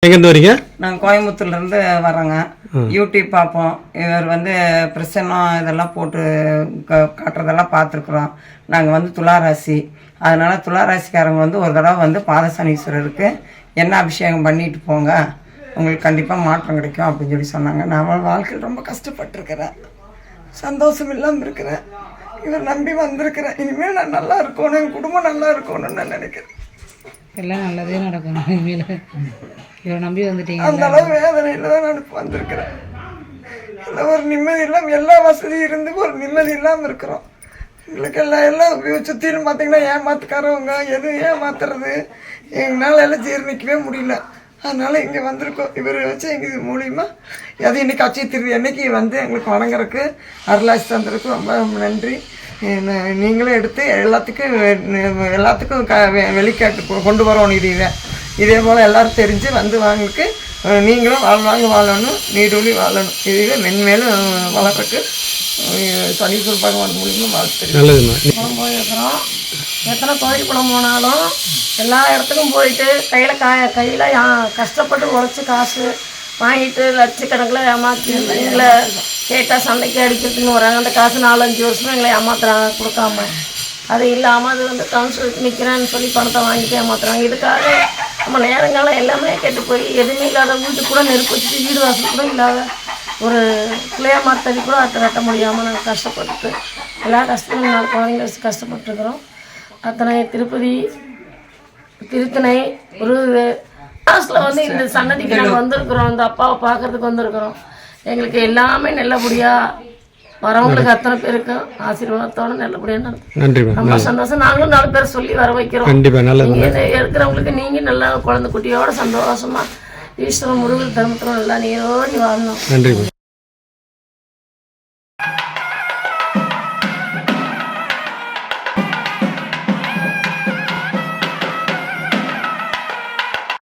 எங்கேருந்து வரீங்க? நாங்கள் கோயம்புத்தூர்லேருந்து வரோங்க. யூடியூப் பார்ப்போம். இவர் பிரசன்னம் இதெல்லாம் போட்டு காட்டுறதெல்லாம் பார்த்துருக்குறோம். நாங்கள் துளாராசி, அதனால் துளாராசிக்காரங்க ஒரு தடவை பாதசனீஸ்வரருக்கு என்ன அபிஷேகம் பண்ணிட்டு போங்க, உங்களுக்கு கண்டிப்பாக மாற்றம் கிடைக்கும் அப்படின்னு சொல்லி சொன்னாங்க. நான் வாழ்க்கையில் ரொம்ப கஷ்டப்பட்டுருக்கிறேன், சந்தோஷம் இல்லாமல் இருக்கிறேன். இவர் நம்பி வந்திருக்கிறேன். இனிமேல் நான் நல்லா இருக்கணும், என் குடும்பம் நல்லா இருக்கணும்னு நான் நினைக்கிறேன். எல்லாம் நல்லதே நடக்கணும். இனிமேல் இவரை நம்பி வந்துட்டீங்க. அந்த அளவு வேதனையில் தான் நான் வந்திருக்கிறேன். இல்லை, ஒரு நிம்மதி இல்லாமல், எல்லா வசதியும் இருந்து ஒரு நிம்மதி இல்லாமல் இருக்கிறோம். எங்களுக்கு எல்லாம் சுற்றிலும் பார்த்தீங்கன்னா ஏமாத்துக்காரவங்க, எதுவும் ஏமாத்துறது எங்களால் எல்லாம் ஜீர்ணிக்கவே முடியல. அதனால் இங்கே வந்திருக்கோம். இவர் வச்சு எங்கள் இது மூலிமா அது இன்றைக்கி அச்சய திருதி அன்னைக்கு எங்களுக்கு வணங்குறதுக்கு அருளாசி தந்திருக்கு ரொம்ப நன்றி. நீங்களும் எடுத்து எல்லாத்துக்கும் வெளிக்காட்டு கொண்டு வரணும். இதே போல் எல்லோரும் தெரிஞ்சு வாங்களுக்கு நீங்களும் வாழணும், நீடூழி வாழணும். இதுவே மென்மேலும் வளர்றதுக்கு சனீஸ்வர பகவான் மூலியமாக வாழ்த்து. குளம் போயிருக்கிறோம். எத்தனை கோயில் குளம் போனாலும் எல்லா இடத்துக்கும் போயிட்டு கையில் கஷ்டப்பட்டு உழைச்சி காசு வாங்கிட்டு லட்சக்கணக்கில் ஏமாற்றி எங்களை கேட்டால் சண்டைக்கு அடிக்கிறதுன்னு வராங்க. அந்த காசு 4-5 வருஷமாக எங்களை ஏமாத்துறாங்க கொடுக்காம. அது இல்லாமல் அது கவுன்சிலுக்கு நிற்கிறேன்னு சொல்லி பணத்தை வாங்கிட்டு ஏமாத்துறாங்க. இதுக்காக நம்ம நேரங்காலம் எல்லாமே கேட்டு போய் எதுவுமே இல்லாத வீட்டுக்கு கூட நெருப்பு வச்சுட்டு வீடு வாசல் கூட இல்லாத ஒரு பிள்ளைய மரத்தடி கூட வெட்ட முடியாமல் நாங்கள் கஷ்டப்பட்டு எல்லா கஷ்டமும் 4 குழந்தைங்க வச்சு கஷ்டப்பட்டுருக்குறோம். அத்தனை திருப்பதி, திருத்தணை, ஒரு லாஸ்ட்டில் இந்த சன்னதிக்கு நாங்கள் வந்திருக்கிறோம். அந்த அப்பாவை பார்க்கறதுக்கு வந்திருக்கிறோம். எங்களுக்கு எல்லாமே நல்லபடியாக வரவங்களுக்கு அத்தனை பேருக்கும் ஆசீர்வாதத்தோடு நல்லபடியாக நடக்கும். ரொம்ப சந்தோஷம். நாங்களும் 4 பேர் சொல்லி வர வைக்கிறோம். இருக்கிறவங்களுக்கு நீங்கள் நல்லா குழந்தை குட்டியோட சந்தோஷமாக ஈஸ்வரன் முருகன் தர்மத்தில் நல்லா நீரோடி வாழணும்.